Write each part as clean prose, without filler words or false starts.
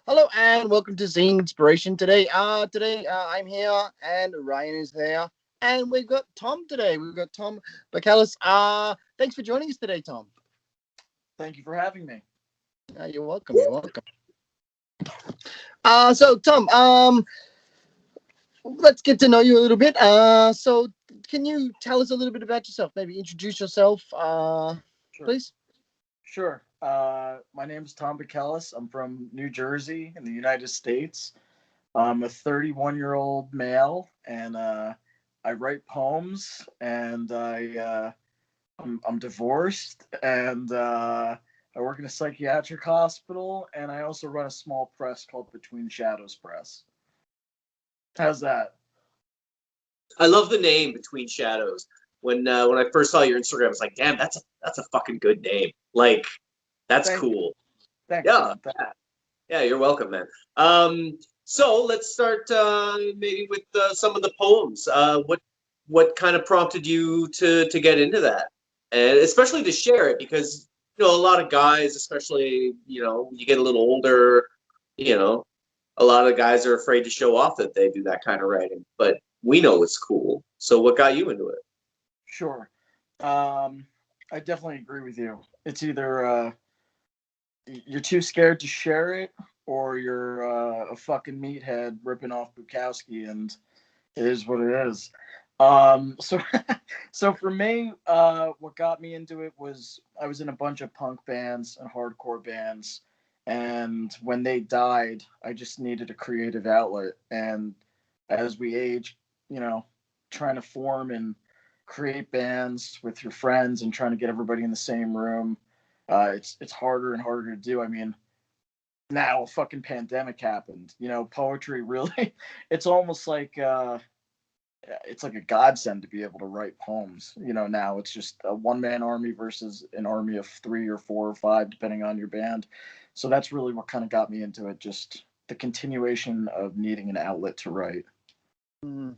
Hello and welcome to Zinespiration today. I'm here and Ryan is there, and we've got Tom today. We've got Tom Bacallis. Thanks for joining us today, Tom. Thank you for having me. You're welcome. You're welcome. So Tom, let's get to know you a little bit. So can you tell us a little bit about yourself? Maybe introduce yourself, Sure. please. Sure. My name is Tom Bacallis. I'm from New Jersey in the United States. I'm a 31-year-old male, and I write poems, and I'm divorced, and I work in a psychiatric hospital, and I also run a small press called Between Shadows Press. How's that? I love the name Between Shadows. When I first saw your Instagram, I was like, damn, that's a fucking good name. Like, that's Thank you. cool. Thanks, Yeah, man. yeah, you're welcome, man. So let's start maybe with some of the poems. What kind of prompted you to get into that, and especially to share it because a lot of guys, especially you get a little older, you know, a lot of guys are afraid to show off that they do that kind of writing, but we know it's cool. So what got you into it? Sure. I definitely agree with you. It's either you're too scared to share it, or you're a fucking meathead ripping off Bukowski, and it is what it is. So, so for me, what got me into it was I was in a bunch of punk bands and hardcore bands, and when they died, I just needed a creative outlet. And as we age, you know, trying to form and create bands with your friends and trying to get everybody in the same room, it's harder and harder to do. I mean, now a fucking pandemic happened. Poetry really, it's almost like it's like a godsend to be able to write poems. Now it's just a one man army versus an army of three or four or five, depending on your band. So that's really what kind of got me into it. Just the continuation of needing an outlet to write. Mm.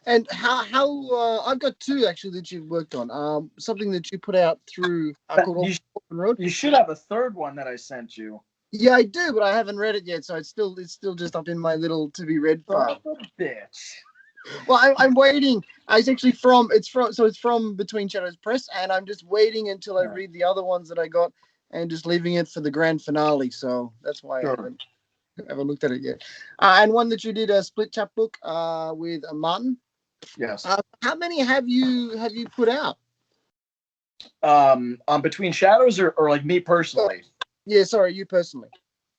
And how I've got two actually that you've worked on. Something that you put out through called You, Orphan Road. you should have a third one that I sent you. Yeah, I do, but I haven't read it yet, so it's still just up in my little to be read Son file. of a bitch. Well, I'm waiting. It's from Between Shadows Press, and I'm just waiting until I Yeah, read the other ones that I got, and just leaving it for the grand finale. So that's why I sure. haven't looked at it yet. And one that you did a split chapbook with Martin. Yes. How many have you put out? On Between Shadows, or like me Oh, personally. yeah, sorry, you personally.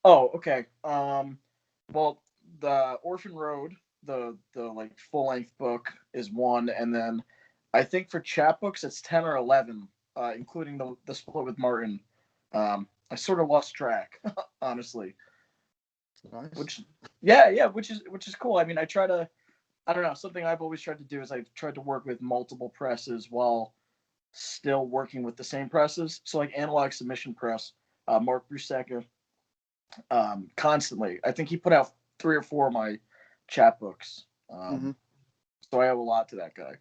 Oh, okay. Well, the Orphan Road, the like full length book is one, and then I think for chapbooks it's 10 or 11, including the split with Martin. I sort of lost track, honestly. Nice. Which, yeah, which is cool. I mean, I don't know, something I've always tried to do is I've tried to work with multiple presses while still working with the same presses. So like Analog Submission Press, Mark Bruseca, constantly. I think he put out 3 or 4 of my chapbooks. Mm-hmm. So I owe a lot to that guy,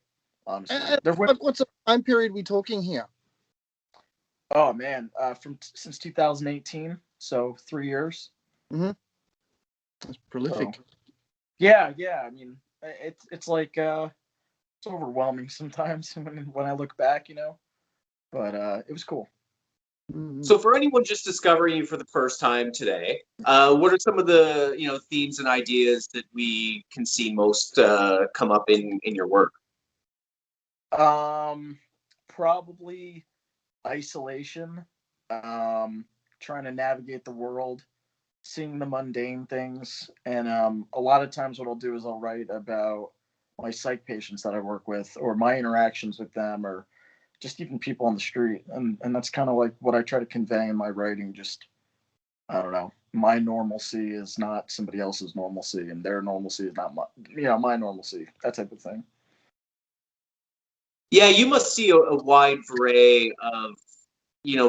honestly. And what's the time period we talking here? Oh man, from since 2018, so 3 years. Mm-hmm. That's So prolific. yeah. I mean, it's like it's overwhelming sometimes when I look back, But it was cool. Mm-hmm. So for anyone just discovering you for the first time today, what are some of the themes and ideas that we can see most come up in your work? Um, Probably isolation. Trying to navigate the world, seeing the mundane things, and a lot of times what I'll do is I'll write about my psych patients that I work with, or my interactions with them, or just even people on the street, and that's kind of like what I try to convey in my writing. Just, I don't know, my normalcy is not somebody else's normalcy, and their normalcy is not my normalcy, that type of thing. Yeah, you must see a wide array of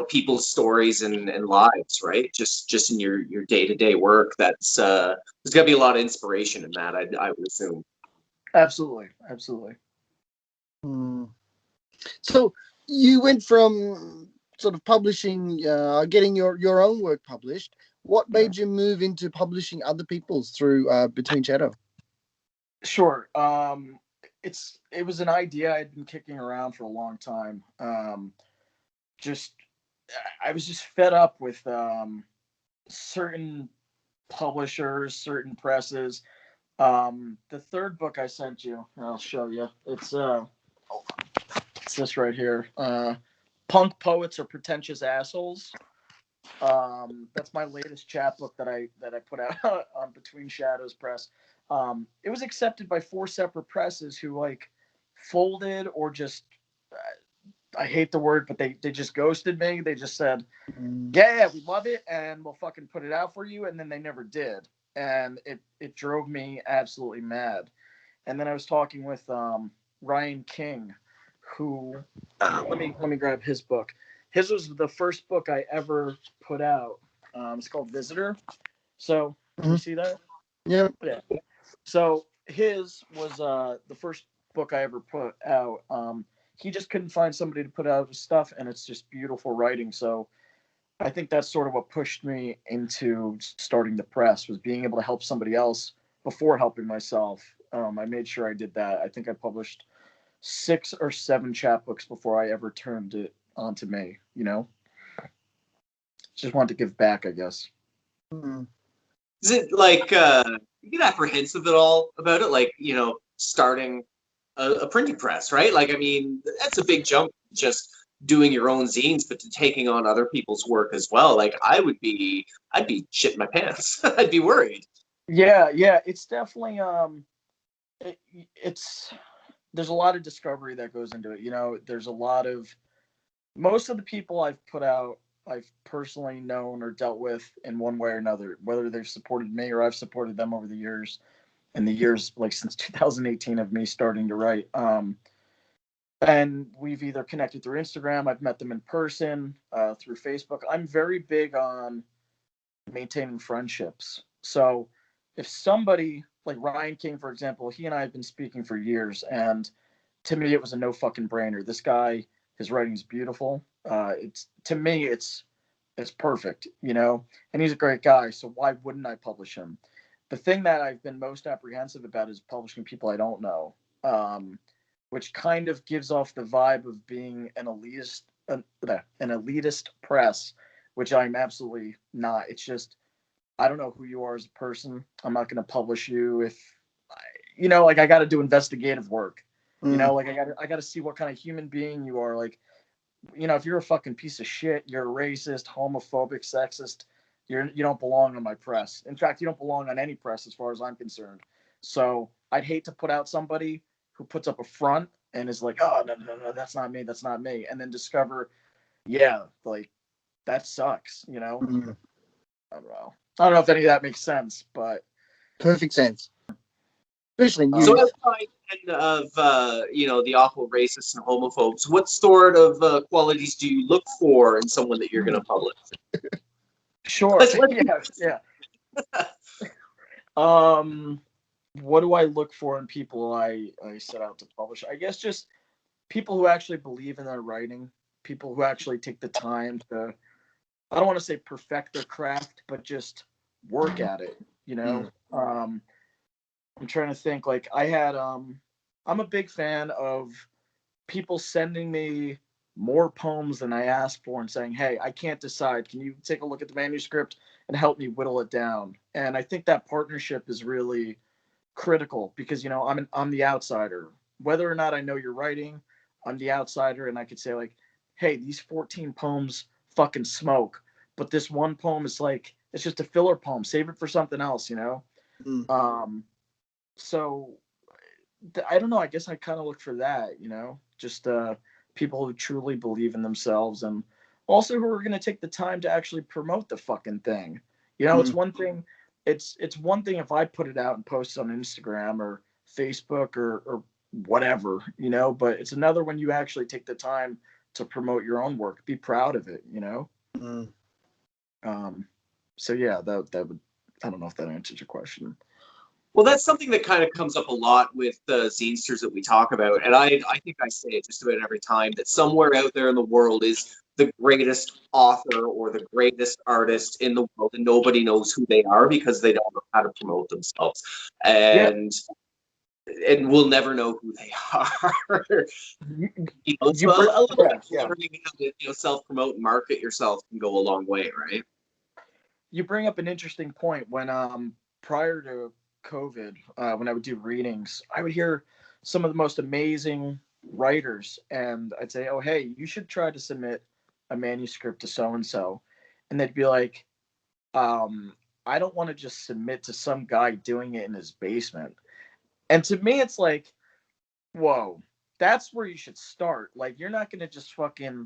people's stories and lives, right? Just in your day-to-day work. There's got to be a lot of inspiration in that, I would assume. Absolutely. Mm. So you went from sort of publishing, getting your own work published. What made you move into publishing other people's through Between Shadow? Sure. It was an idea I'd been kicking around for a long time. Just I was just fed up with certain publishers, certain presses. The third book I sent you, I'll show you. It's this right here. Punk Poets Are Pretentious Assholes. That's my latest chapbook that I put out on Between Shadows Press. It was accepted by 4 separate presses who like folded or just I hate the word, but they just ghosted me. They just said, yeah, we love it and we'll fucking put it out for you, and then they never did. And it drove me absolutely mad. And then I was talking with Ryan King, who let me grab his book. His was the first book I ever put out. It's called Visitor. So you see that? Yeah. Yeah. So his was the first book I ever put out. He just couldn't find somebody to put out his stuff, and it's just beautiful writing. So I think that's sort of what pushed me into starting the press, was being able to help somebody else before helping myself. I made sure I did that. I think I published 6 or 7 chapbooks before I ever turned it onto me. Just wanted to give back, I guess. Is it like you get apprehensive at all about it, like starting a printing press, right? Like, I mean, that's a big jump, just doing your own zines, but to taking on other people's work as well. Like, I'd be shitting my pants. I'd be worried. Yeah, it's definitely it's there's a lot of discovery that goes into it. There's a lot of most of the people I've put out, I've personally known or dealt with in one way or another, whether they've supported me or I've supported them over the years, and the years like since 2018 of me starting to write. And we've either connected through Instagram, I've met them in person, through Facebook. I'm very big on maintaining friendships. So if somebody like Ryan King, for example, he and I have been speaking for years, and to me it was a no fucking brainer. This guy, his writing is beautiful. It's to me, it's perfect, and he's a great guy. So why wouldn't I publish him? The thing that I've been most apprehensive about is publishing people I don't know, which kind of gives off the vibe of being an elitist press, which I'm absolutely not. It's just I don't know who you are as a person. I'm not going to publish you if like I got to do investigative work. Like I got to see what kind of human being you are. Like, if you're a fucking piece of shit, you're a racist, homophobic, sexist, you don't belong on my press. In fact, you don't belong on any press as far as I'm concerned. So I'd hate to put out somebody who puts up a front and is like, oh no, that's not me, and then discover, yeah, like that sucks. I don't know. I don't know if any of that makes sense, but Perfect sense. Especially So news. outside of the awful racists and homophobes, what sort of qualities do you look for in someone that you're going to publish? Sure. Yeah. What do I look for in people I set out to publish? I guess just people who actually believe in their writing, people who actually take the time to, I don't want to say perfect their craft, but just work at it, I'm trying to think, like I'm a big fan of people sending me more poems than I asked for and saying, hey, I can't decide. Can you take a look at the manuscript and help me whittle it down? And I think that partnership is really critical because, I'm the outsider. Whether or not I know you're writing, I'm the outsider, and I could say, like, hey, these 14 poems fucking smoke. But this one poem is like, it's just a filler poem. Save it for something else, So I don't know. I guess I kind of look for that, just people who truly believe in themselves and also who are going to take the time to actually promote the fucking thing. It's one thing. It's one thing if I put it out and post on Instagram or Facebook or whatever, but it's another when you actually take the time to promote your own work. Be proud of it, So yeah, that would. I don't know if that answers your question. Well, that's something that kind of comes up a lot with the zinesters that we talk about. And I think I say it just about every time that somewhere out there in the world is the greatest author or the greatest artist in the world, and nobody knows who they are because they don't know how to promote themselves. Yeah. And we'll never know who they are. So a little bit of learning how to self-promote and market yourself can go a long way, right? You bring up an interesting point. When prior to COVID, when I would do readings, I would hear some of the most amazing writers, and I'd say, "Oh, hey, you should try to submit a manuscript to so and so," and they'd be like, "I don't want to just submit to some guy doing it in his basement." And to me, it's like, whoa, that's where you should start. Like, you're not gonna just fucking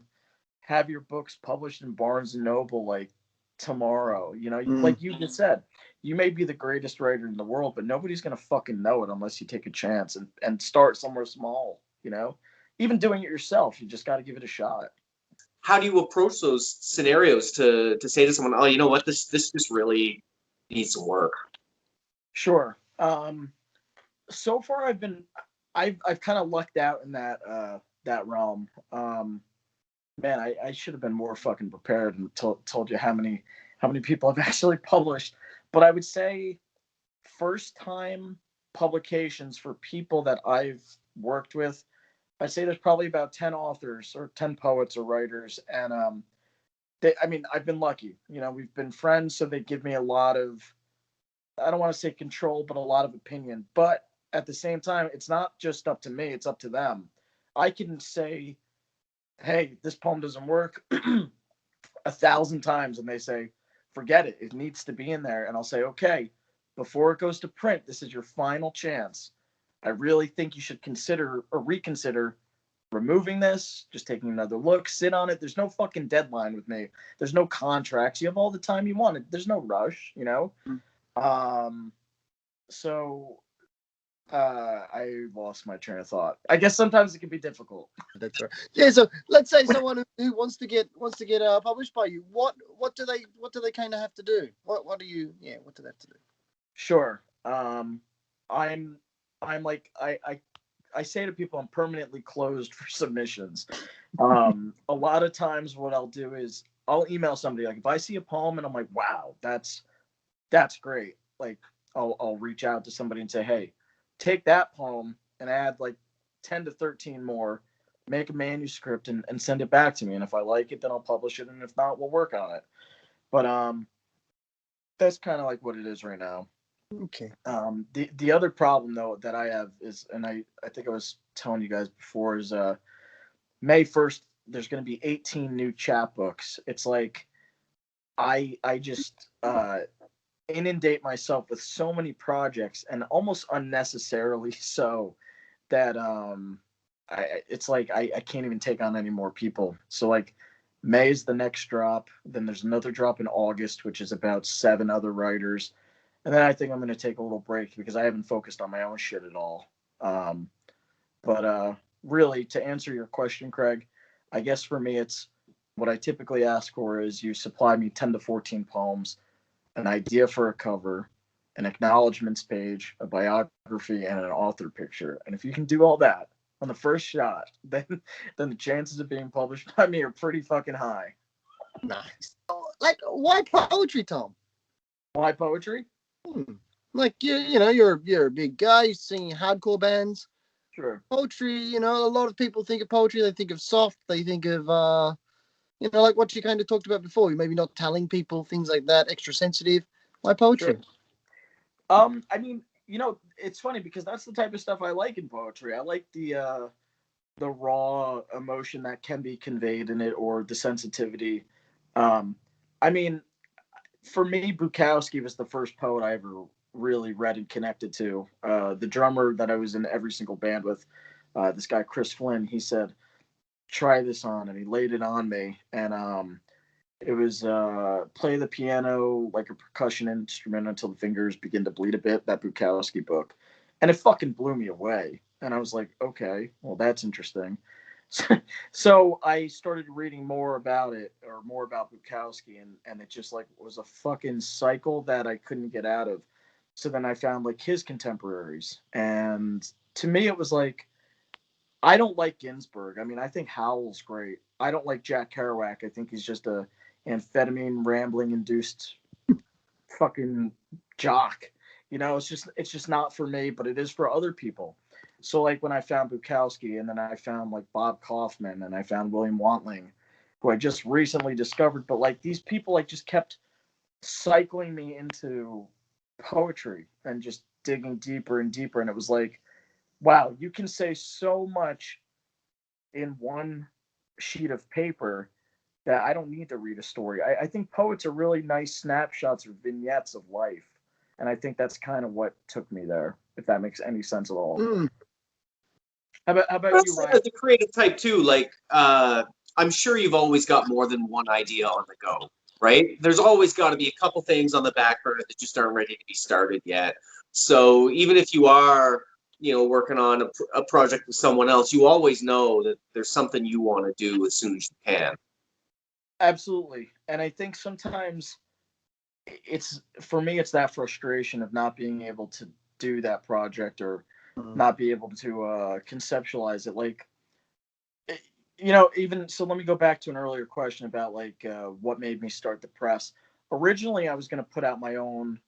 have your books published in Barnes and Noble like tomorrow. Like you just said, you may be the greatest writer in the world, but nobody's gonna fucking know it unless you take a chance and start somewhere small. Even doing it yourself, you just got to give it a shot. How do you approach those scenarios to say to someone, oh, you know what, this just really needs some work? Sure. So far I've kind of lucked out in that realm. Man, I should have been more fucking prepared and told you how many people I've actually published. But I would say first time publications for people that I've worked with, I'd say there's probably about 10 authors or 10 poets or writers. And I've been lucky. We've been friends, so they give me a lot of, I don't want to say control, but a lot of opinion. But at the same time, it's not just up to me, it's up to them. I can say, hey, this poem doesn't work 1,000 times, and they say, forget it, it needs to be in there. And I'll say, okay, before it goes to print, this is your final chance. I really think you should consider or reconsider removing this, just taking another look, sit on it. There's no fucking deadline with me. There's no contracts. You have all the time you want. There's no rush. So I lost my train of thought. I guess sometimes it can be difficult. That's right. Yeah. So let's say someone who wants to get published by you. What do they kind of have to do? What do they have to do? Sure. I'm like I say to people, I'm permanently closed for submissions. A lot of times what I'll do is I'll email somebody, like if I see a poem and I'm like, wow, that's great. Like I'll reach out to somebody and say, hey, take that poem and add like 10 to 13 more, make a manuscript and send it back to me. And if I like it, then I'll publish it. And if not, we'll work on it. But that's kind of like what it is right now. Okay. The other problem though that I have is, and I think I was telling you guys before, is May 1st there's going to be 18 new chapbooks. It's like I just inundate myself with so many projects, and almost unnecessarily so, that it's like I can't even take on any more people. So like May is the next drop, then there's another drop in August, which is about 7 other writers. And then I think I'm going to take a little break because I haven't focused on my own shit at all. But really, to answer your question, Craig, I guess for me, it's what I typically ask for is you supply me 10 to 14 poems, an idea for a cover, an acknowledgments page, a biography, and an author picture. And if you can do all that on the first shot, then the chances of being published by me are pretty fucking high. Nice. Like, why poetry, Tom? Why poetry? Like you're a big guy. You're singing hardcore bands. Sure. Poetry. A lot of people think of poetry. They think of soft. They think of like what you kind of talked about before. You maybe not telling people things like that. Extra sensitive. Why poetry? Sure. It's funny because that's the type of stuff I like in poetry. I like the raw emotion that can be conveyed in it, or the sensitivity. I mean, for me, Bukowski was the first poet I ever really read and connected to. The drummer that I was in every single band with, this guy Chris Flynn, he said, "Try this on," and he laid it on me, and it was play the piano like a percussion instrument until the fingers begin to bleed a bit. That Bukowski book, and it fucking blew me away. And I was like, okay, well that's interesting. So I started reading more about it, or more about Bukowski, and it just like was a fucking cycle that I couldn't get out of. So then I found like his contemporaries, and to me it was like, I don't like Ginsberg. I mean, I think Howell's great. I don't like Jack Kerouac. I think he's just a amphetamine rambling induced fucking jock. You know, it's just not for me, but it is for other people. So like when I found Bukowski, and then I found like Bob Kaufman, and I found William Wantling, who I just recently discovered, but like these people like just kept cycling me into poetry and just digging deeper and deeper, and it was like, wow, you can say so much in one sheet of paper that I don't need to read a story. I think poets are really nice snapshots or vignettes of life. And I think that's kind of what took me there, if that makes any sense at all. Mm. How about you, Ryan? As a creative type too, like I'm sure you've always got more than one idea on the go, right? There's always got to be a couple things on the back burner that just aren't ready to be started yet. So even if you are, working on a project with someone else, you always know that there's something you want to do as soon as you can. Absolutely. And I think sometimes it's, for me, it's that frustration of not being able to do that project, or not be able to conceptualize it. Like, even so, let me go back to an earlier question about like what made me start the press. Originally, I was going to put out my own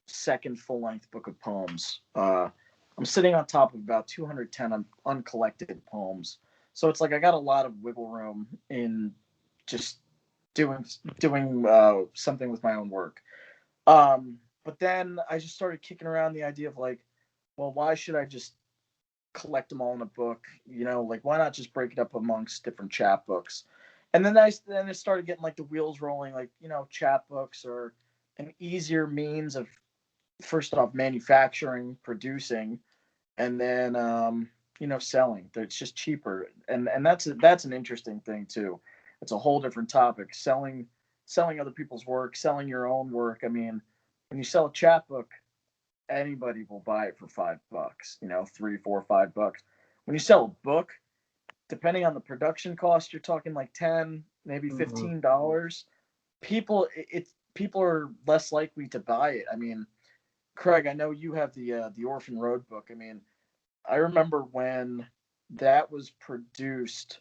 second full-length book of poems. I'm sitting on top of about 210 uncollected poems, so it's like I got a lot of wiggle room in just doing something with my own work. But then I just started kicking around the idea of like, well, why should I just collect them all in a book? Like, why not just break it up amongst different chapbooks? And then I started getting like the wheels rolling, like, chapbooks are an easier means of, first off, manufacturing, producing, and then selling. It's just cheaper, and that's an interesting thing too. It's a whole different topic. Selling other people's work, selling your own work. I mean, when you sell a chapbook, anybody will buy it for $5. 3, 4, $5. When you sell a book, depending on the production cost, you're talking like 10, maybe $15. People are less likely to buy it. I mean, Craig, I know you have the Orphan Road book. I mean, I remember when that was produced.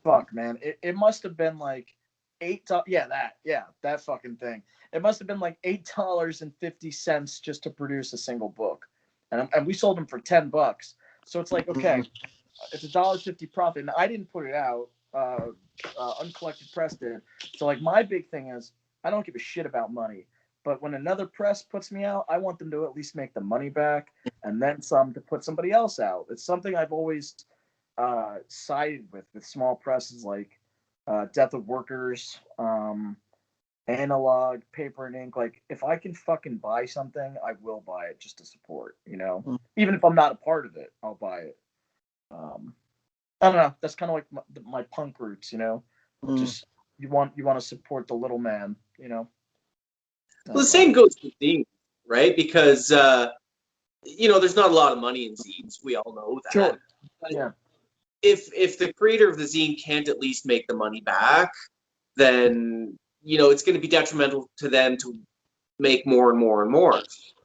Fuck, man, it must have been like that fucking thing. It must have been like $8.50 just to produce a single book, and we sold them for $10. So it's like, okay, it's $1.50 profit, and I didn't put it out. Uncollected Press did. So like, my big thing is, I don't give a shit about money. But when another press puts me out, I want them to at least make the money back, and then some to put somebody else out. It's something I've always sided with small presses like Death of Workers, Analog, Paper and Ink. Like, if I can fucking buy something, I will buy it just to support. Even if I'm not a part of it, I'll buy it. I don't know. That's kind of like my punk roots. Just you want to support the little man. Well, the same goes for zines, right? Because there's not a lot of money in zines. We all know that. Sure. But yeah. If the creator of the zine can't at least make the money back, then it's going to be detrimental to them to make more and more and more.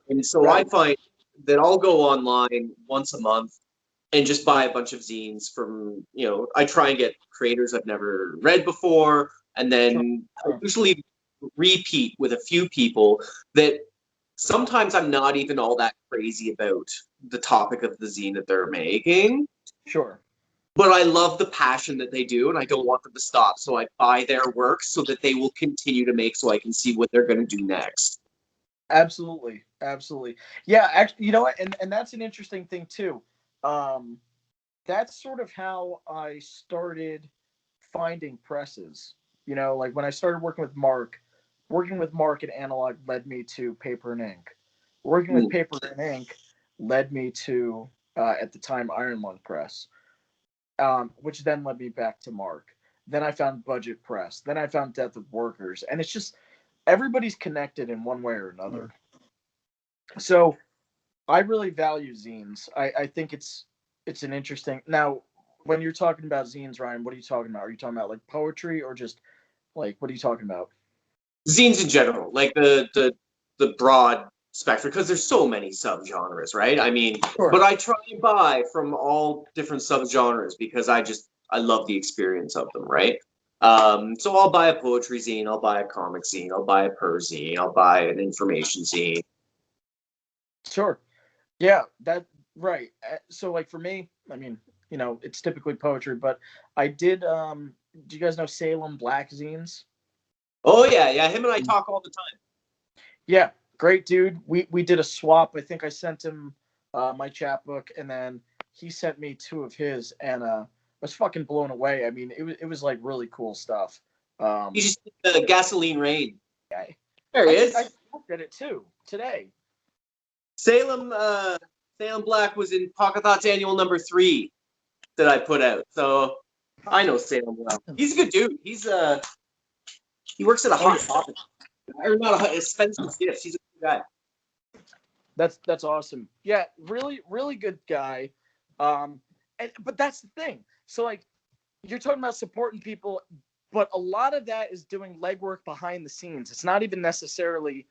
And so I find that I'll go online once a month and just buy a bunch of zines from, I try and get creators I've never read before, and then I usually repeat with a few people that sometimes I'm not even all that crazy about the topic of the zine that they're making. Sure. But I love the passion that they do, and I don't want them to stop. So I buy their work so that they will continue to make, so I can see what they're going to do next. Absolutely. Yeah, actually, you know what? And that's an interesting thing too. That's sort of how I started finding presses. Like when I started working with Mark at Analog led me to Paper and Ink. Working with Paper and Ink led me to, at the time, Iron Lung Press, which then led me back to Mark. Then I found Budget Press. Then I found Death of Workers. And it's just, everybody's connected in one way or another. So I really value zines. I think it's an interesting. Now, when you're talking about zines, Ryan, what are you talking about? Are you talking about like poetry, or just like, what are you talking about? Zines in general, like the broad spectrum because there's so many subgenres, right? I mean, Sure. but I try and buy from all different subgenres because I love the experience of them, right? So I'll buy a poetry zine, I'll buy a comic zine, I'll buy a per zine, I'll buy an information zine. Sure. Yeah, that right. So like for me, I mean, it's typically poetry, but I did do you guys know Salem Black Zines? Oh yeah, yeah. Him and I talk all the time. Yeah, great dude. We did a swap. I think I sent him my chapbook, and then he sent me two of his, and I was fucking blown away. I mean, it was like really cool stuff. You just the gasoline rain. I, There he I is. looked at it too today. Salem Black was in Pocket Thoughts Annual #3 that I put out. So I know Salem well. He's a good dude. He works at a hot topic. Or not a hot Spencer's Gifts. He's a good guy. That's awesome. Yeah, really really good guy. But that's the thing. So like you're talking about supporting people, but a lot of that is doing legwork behind the scenes. It's not even necessarily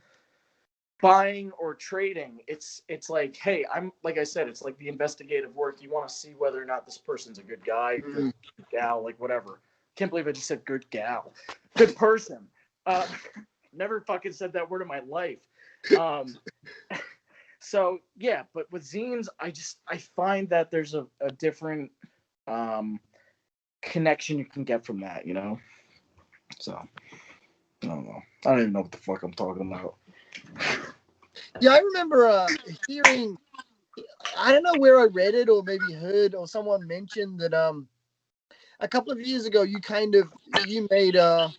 buying or trading. It's like, hey, I'm like I said, it's like the investigative work. You want to see whether or not this person's a good guy, good gal, like whatever. Can't believe I just said good gal, good person. Never fucking said that word in my life. So yeah, but with zines, I find that there's a different connection you can get from that, So I don't know. I don't even know what the fuck I'm talking about. Yeah, I remember hearing. I don't know where I read it or maybe heard or someone mentioned that a couple of years ago you made a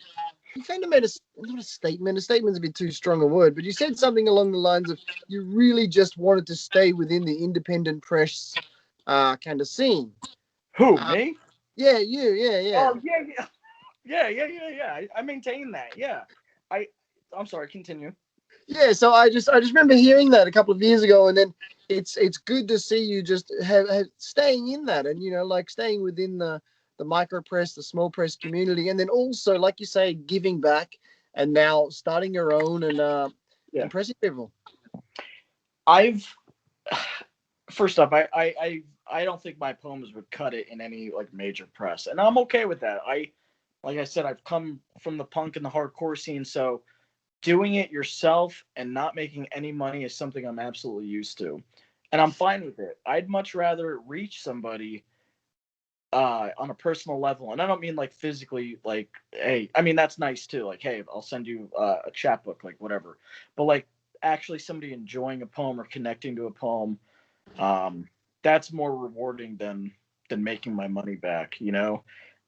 not a statement. A statement's a bit too strong a word, but you said something along the lines of you really just wanted to stay within the independent press kind of scene. Who, me? Yeah, you, yeah. Oh yeah. I maintain that. Yeah. I'm sorry. Continue. Yeah, so I just remember hearing that a couple of years ago, and then it's good to see you just have staying in that, and like staying within the micro press, the small press community, and then also like you say, giving back, and now starting your own and Yeah. impressing people. I've first off, I don't think my poems would cut it in any like major press, and I'm okay with that. Like I said, I've come from the punk and the hardcore scene, so doing it yourself and not making any money is something I'm absolutely used to. And I'm fine with it. I'd much rather reach somebody on a personal level. And I don't mean like physically, like, hey, I mean, that's nice too. Like, hey, I'll send you a chapbook, like whatever. But like actually somebody enjoying a poem or connecting to a poem, that's more rewarding than making my money back,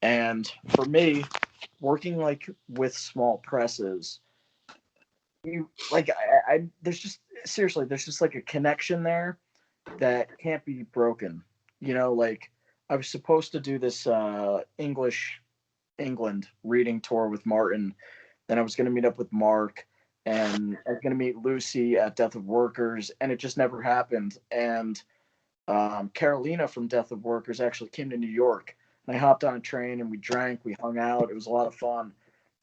And for me, working like with small presses, you like I there's just seriously there's just like a connection there that can't be broken. Like I was supposed to do this English England reading tour with Martin, then I was going to meet up with Mark, and I was going to meet Lucy at Death of Workers, and it just never happened. And Carolina from Death of Workers actually came to New York, and I hopped on a train and we drank, we hung out. It was a lot of fun.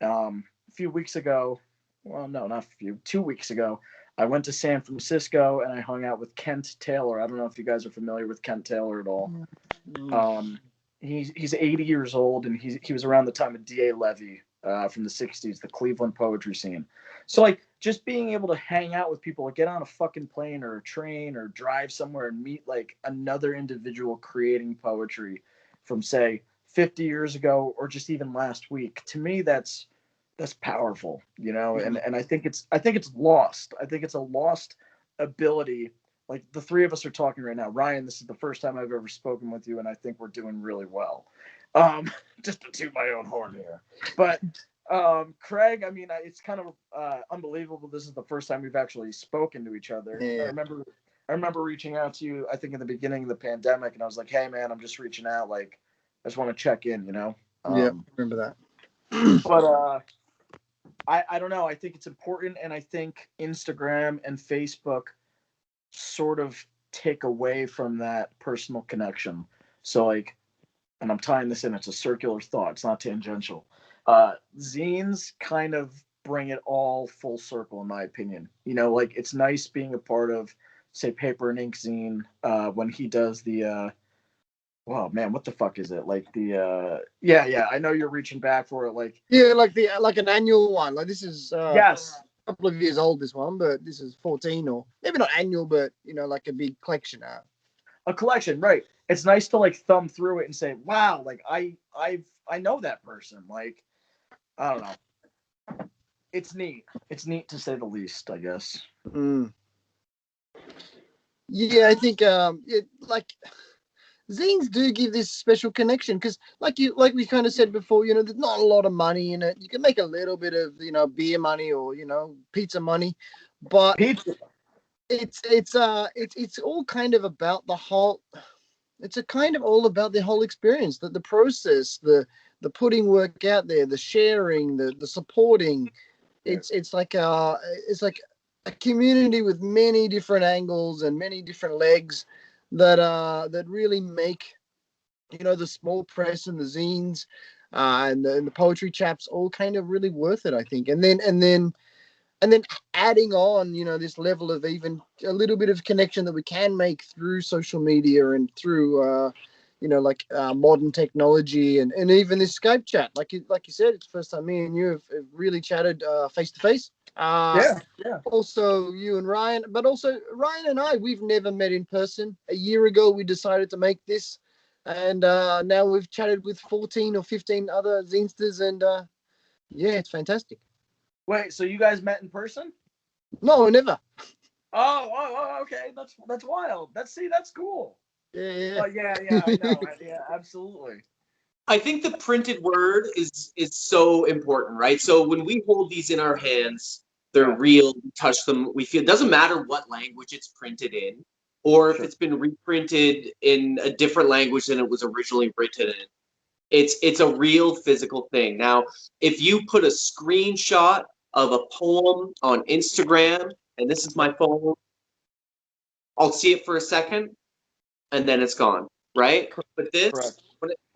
A few weeks ago, well, no, not a few, 2 weeks ago, I went to San Francisco and I hung out with Kent Taylor. I don't know if you guys are familiar with Kent Taylor at all. He's 80 years old, and he was around the time of D.A. Levy from the 60s, the Cleveland poetry scene. So like just being able to hang out with people, or get on a fucking plane or a train or drive somewhere and meet like another individual creating poetry from say 50 years ago or just even last week, to me that's powerful, and I think it's lost. I think it's a lost ability. Like the three of us are talking right now. Ryan, this is the first time I've ever spoken with you, and I think we're doing really well. Just to toot my own horn here. But Craig, I mean, it's kind of unbelievable. This is the first time we've actually spoken to each other. Yeah. I remember reaching out to you, I think in the beginning of the pandemic, and I was like, hey man, I'm just reaching out. Like, I just want to check in, Yeah, remember that. But I don't know. I think it's important, and I think Instagram and Facebook sort of take away from that personal connection. So like, and I'm tying this in, it's a circular thought, it's not tangential. Zines kind of bring it all full circle, in my opinion. You know, like it's nice being a part of, say, Paper and Ink Zine when he does the. Oh man, what the fuck is it? Like the yeah, I know you're reaching back for it. Like Yeah, like an annual one. Like this is yes, a couple of years old, this one, but this is 14, or maybe not annual, but like a big collection. a collection, right? It's nice to like thumb through it and say, wow, like I know that person. Like I don't know. It's neat. It's neat to say the least, I guess. Mm. Yeah, I think like zines do give this special connection because, like we kind of said before, there's not a lot of money in it. You can make a little bit of beer money or pizza money, but Pizza. it's all kind of about the whole. It's a kind of all about the whole experience, the process, the putting work out there, the sharing, the supporting. It's like a community with many different angles and many different legs that really make the small press and the zines and the poetry chaps all kind of really worth it, I think. And then adding on this level of even a little bit of connection that we can make through social media and through modern technology and even this Skype chat, like you said, it's the first time me and you have really chatted face to face. Yeah. Also you and Ryan, but also Ryan and I, we've never met in person. A year ago we decided to make this, and now we've chatted with 14 or 15 other zinesters, and yeah, it's fantastic. Wait, so you guys met in person? No, never. Okay. That's wild. That's cool. Yeah, Oh yeah, I know. Yeah, absolutely. I think the printed word is so important, right? So when we hold these in our hands, they're Yeah. real. We touch them. We feel. It doesn't matter what language it's printed in, or if Sure. it's been reprinted in a different language than it was originally written in. It's a real physical thing. Now, if you put a screenshot of a poem on Instagram, and this is my phone, I'll see it for a second, and then it's gone, right? But this, Correct.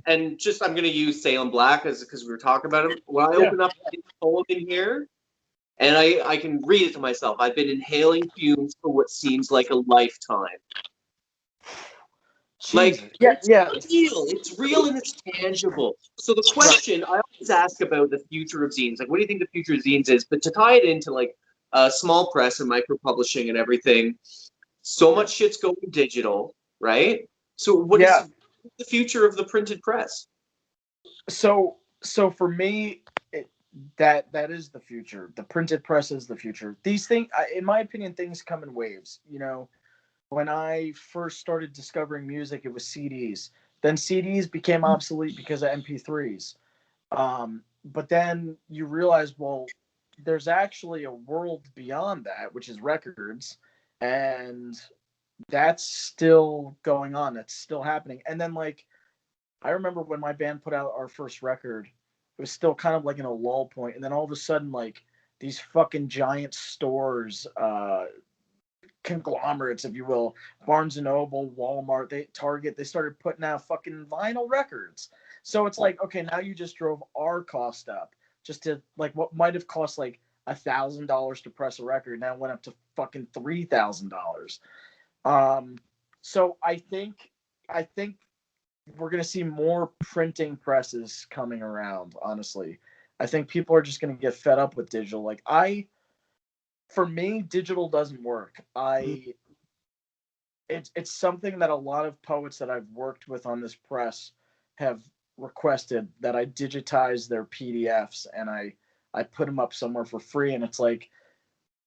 and just I'm gonna use Salem Black as because we were talking about him. When I Yeah. open up his poem in here, and I can read it to myself. I've been inhaling fumes for what seems like a lifetime. Jesus. Like Yeah. Yeah. it's real and it's tangible. So the Right. question I always ask about the future of zines, like what do you think the future of zines is? But to tie it into like small press and micro publishing and everything, so Yeah. much shit's going digital, right? So what Yeah. is the future of the printed press? So for me, that is the future. The printed press is the future. These things, in my opinion, things come in waves. You know, when I first started discovering music, it was CDs. Then CDs became obsolete because of MP3s. But then you realize, well, there's actually a world beyond that, which is records, and that's still going on. That's still happening. And then, like, I remember when my band put out our first record, it was still kind of like in a lull point, and then all of a sudden, like, these fucking giant stores, conglomerates, if you will, Barnes and Noble, Walmart, Target, they started putting out fucking vinyl records. So it's like, okay, now you just drove our cost up, just to like what might have cost like $1,000 to press a record, now went up to fucking $3,000. Um, so I think we're gonna see more printing presses coming around. Honestly, I think people are just gonna get fed up with digital. For me, digital doesn't work. It's something that a lot of poets that I've worked with on this press have requested that I digitize their PDFs and I put them up somewhere for free. And it's like,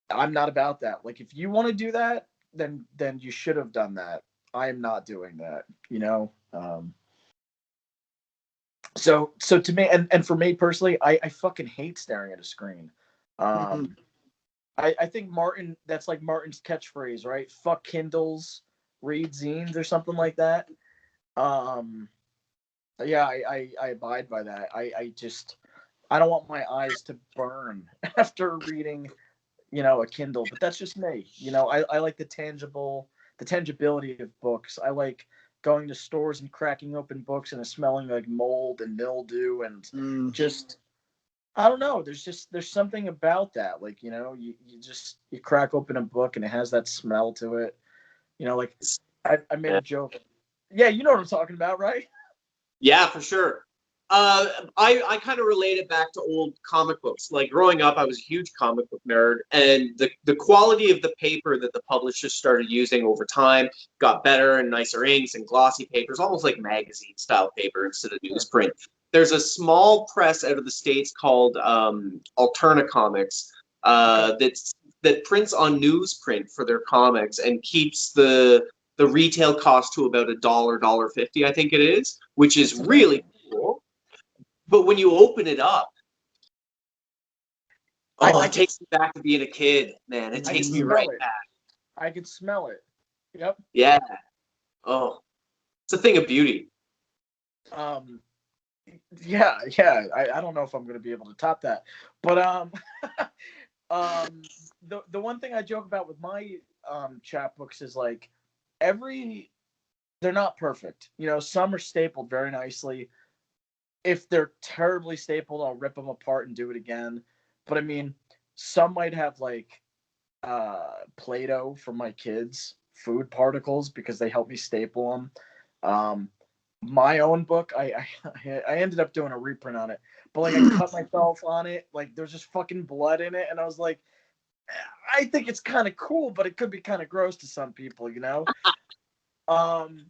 I'm not about that. Like, if you want to do that, then you should have done that. I am not doing that, you know. So to me, and for me personally, I fucking hate staring at a screen. Mhm. Um, I think Martin, that's like Martin's catchphrase, right? Fuck Kindles, read zines or something like that. Um, yeah, I abide by that. I don't want my eyes to burn after reading, a Kindle, but that's just me. I like the tangibility of books. I like going to stores and cracking open books and it smelling like mold and mildew and Mm. just I don't know. There's something about that. Like, you crack open a book and it has that smell to it. Like I made a joke. Yeah, you know what I'm talking about, right? Yeah, for sure. I kind of relate it back to old comic books. Like growing up, I was a huge comic book nerd, and the quality of the paper that the publishers started using over time got better and nicer inks and glossy papers, almost like magazine style paper instead of Sure. newsprint. There's a small press out of the States called Alterna Comics Okay. that prints on newsprint for their comics and keeps the retail cost to about $1, $1.50, I think it is, which is That's amazing. really cool. But when you open it up, oh, I it can takes me back to being a kid, man. It I can takes me smell right it. back. I can smell it. Yep. Yeah. Oh, it's a thing of beauty. Um. Yeah. I don't know if I'm gonna be able to top that, but the one thing I joke about with my chapbooks is like every they're not perfect. Some are stapled very nicely. If they're terribly stapled, I'll rip them apart and do it again. But I mean, some might have like Play-Doh for my kids, food particles because they help me staple them. Um, my own book, I ended up doing a reprint on it, but like I cut myself on it, like there's just fucking blood in it, and I was like, I think it's kind of cool, but it could be kind of gross to some people. Um,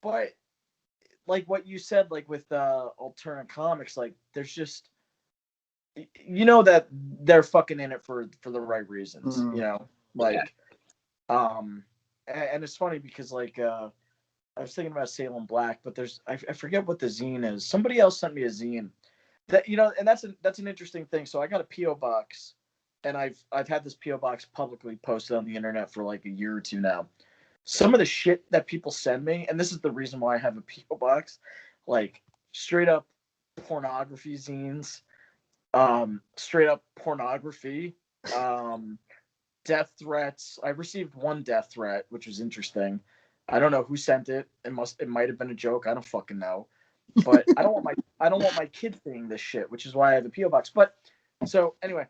but like what you said, like with alternate comics, like there's just that they're fucking in it for the right reasons, Yeah. like and it's funny because like I was thinking about Salem Black, but I forget what the zine is. Somebody else sent me a zine that and that's an interesting thing. So I got a PO box, and I've had this PO box publicly posted on the internet for like a year or two now. Some of the shit that people send me, and this is the reason why I have a PO box, like straight up pornography zines, straight up pornography, um, death threats. I received one death threat, which was interesting. I don't know who sent it. It might have been a joke. I don't fucking know. But I don't want my kid seeing this shit, which is why I have a PO box. But so anyway,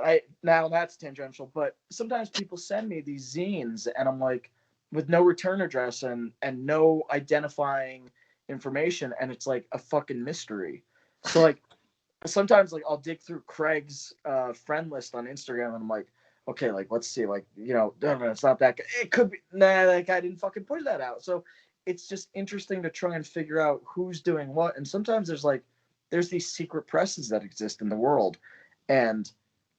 I now that's tangential. But sometimes people send me these zines, and I'm like, with no return address and no identifying information, and it's like a fucking mystery. So like sometimes like I'll dig through Craig's friend list on Instagram, and I'm like, okay, like let's see, like no, it's not that. It could be that guy didn't fucking push that out. So it's just interesting to try and figure out who's doing what. And sometimes there's these secret presses that exist in the world, and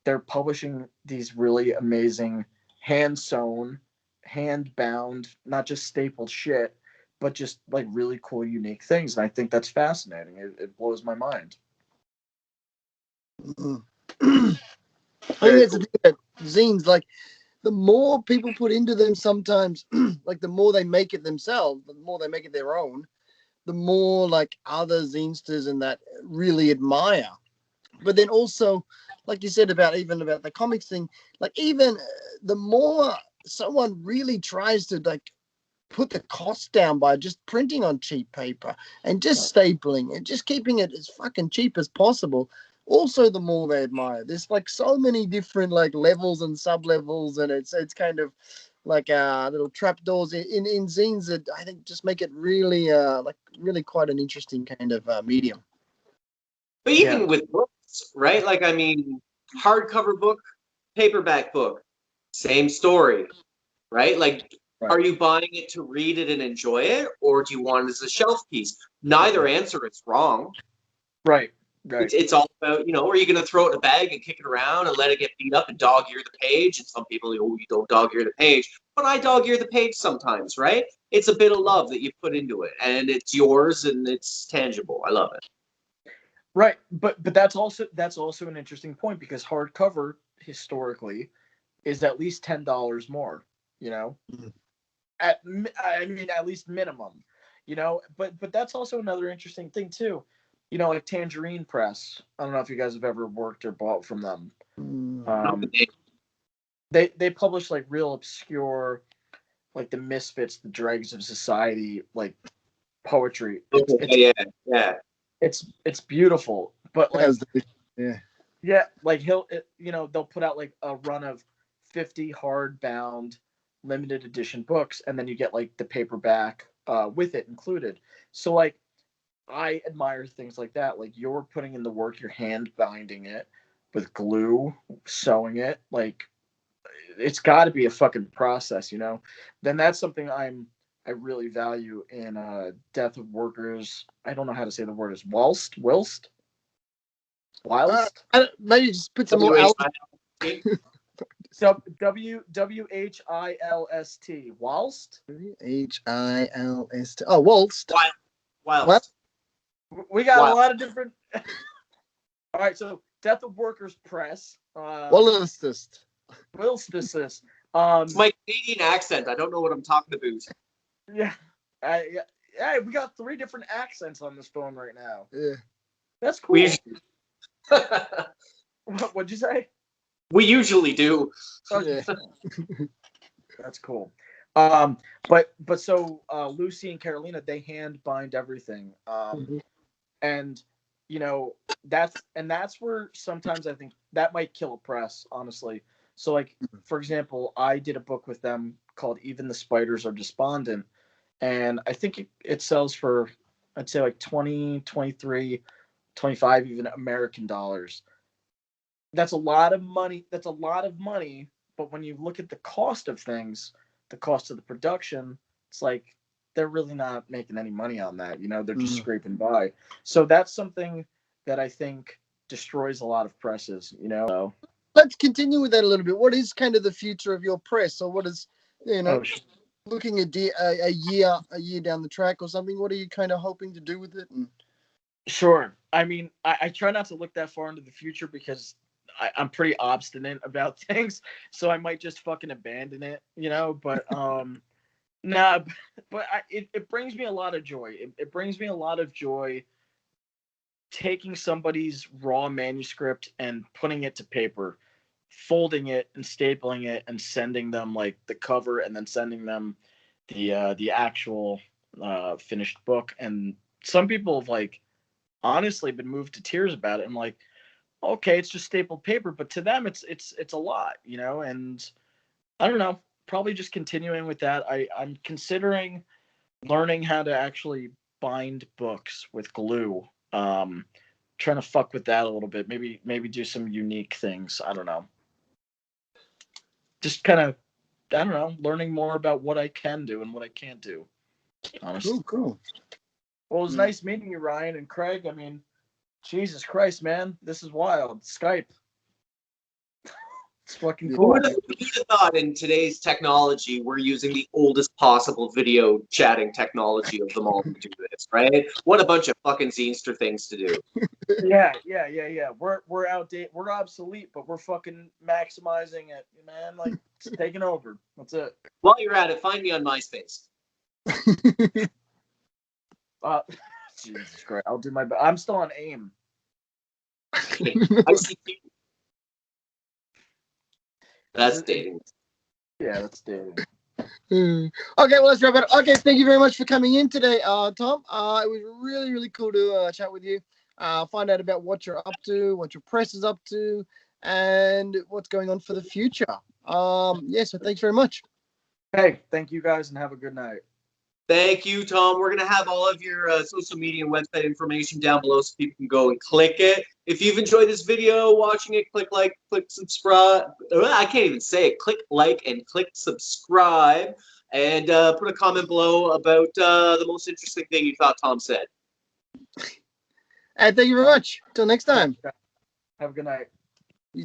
they're publishing these really amazing hand sewn, hand bound, not just stapled shit, but just like really cool, unique things. And I think that's fascinating. It blows my mind. I think Very that's the cool. thing about zines. Like, the more people put into them, sometimes, like the more they make it themselves, the more they make it their own, the more like other zinesters and that really admire. But then also, like you said about the comics thing, like even the more someone really tries to like put the cost down by just printing on cheap paper and just stapling and just keeping it as fucking cheap as possible, also the more they admire. There's like so many different like levels and sub levels, and it's kind of like little trapdoors in zines that I think just make it really like really quite an interesting kind of medium. But Yeah. even with books, right? Like, I mean, hardcover book, paperback book, same story, right? Like, are Right. you buying it to read it and enjoy it, or do you want it as a shelf piece? Neither answer is wrong. Right. Right. It's all about, are you going to throw it in a bag and kick it around and let it get beat up and dog ear the page? And some people, you don't dog ear the page, but I dog ear the page sometimes, right? It's a bit of love that you put into it, and it's yours and it's tangible. I love it. Right. But that's also an interesting point because hardcover historically is at least $10 more. You know, Mhm. I mean at least minimum. But that's also another interesting thing too. Like Tangerine Press. I don't know if you guys have ever worked or bought from them. Um, they publish like real obscure, like the Misfits, the Dregs of Society, like poetry. It's it's Yeah, yeah, yeah. it's it's beautiful, but like As the Yeah, like they'll put out like a run of 50 hardbound limited edition books, and then you get like the paperback with it included. So like I admire things like that. Like you're putting in the work, you're hand binding it with glue, sewing it. Like it's got to be a fucking process, Then that's something I really value in Death of Workers. I don't know how to say the word. Is whilst. Maybe just put some more WHILST. So WHILST. Whilst. WHILST. Oh, whilst. Whilst. We got a lot of different. All right, so Death of Workers Press. Whilstest. Whilstest. It's my Canadian accent. I don't know what I'm talking about. Yeah. Yeah, we got 3 different accents on this phone right now. Yeah. That's cool. What'd you say? We usually do. Yeah. That's cool. But so Lucy and Carolina, they hand bind everything. And that's where sometimes I think that might kill a press, honestly. So like, for example, I did a book with them called Even the Spiders Are Despondent. And I think it sells for, I'd say like 20, 23, 25 even American dollars. That's a lot of money. But when you look at the cost of things, the cost of the production, it's like they're really not making any money on that. They're just scraping by. So that's something that I think destroys a lot of presses. Let's continue with that a little bit. What is kind of the future of your press, or what is, looking at a year down the track or something? What are you kind of hoping to do with it? Sure. I mean, I try not to look that far into the future because I'm pretty obstinate about things, so I might just fucking abandon it, But but it brings me a lot of joy. It brings me a lot of joy taking somebody's raw manuscript and putting it to paper, folding it and stapling it and sending them like the cover and then sending them the actual finished book. And some people have like honestly been moved to tears about it. I'm like, okay, it's just stapled paper, but to them it's a lot, and I don't know, probably just continuing with that. I'm considering learning how to actually bind books with glue. Trying to fuck with that a little bit. Maybe do some unique things. I don't know. Just kind of, I don't know, learning more about what I can do and what I can't do. Honestly. Cool. Well, it was nice meeting you, Ryan and Craig. I mean, Jesus Christ, man, this is wild. Skype. It's fucking cool. Who would have thought in today's technology we're using the oldest possible video chatting technology of them all to do this, right? What a bunch of fucking Zinester things to do. Yeah. We're outdated. We're obsolete, but we're fucking maximizing it, man. Like it's taking over. That's it. While you're at it, find me on MySpace. Jesus Christ, I'll do my best. I'm still on AIM. ICQ. That's dating. Yeah, that's dating. Okay, well, let's wrap it up. Okay, thank you very much for coming in today, Thom. It was really, really cool to chat with you, find out about what you're up to, what your press is up to, and what's going on for the future. So thanks very much. Hey, thank you guys, and have a good night. Thank you, Thom. We're going to have all of your social media and website information down below so people can go and click it. If you've enjoyed this video, watching it, click like, click subscribe. I can't even say it. Click like and click subscribe. And put a comment below about the most interesting thing you thought Thom said. And thank you very much. Till next time. Have a good night.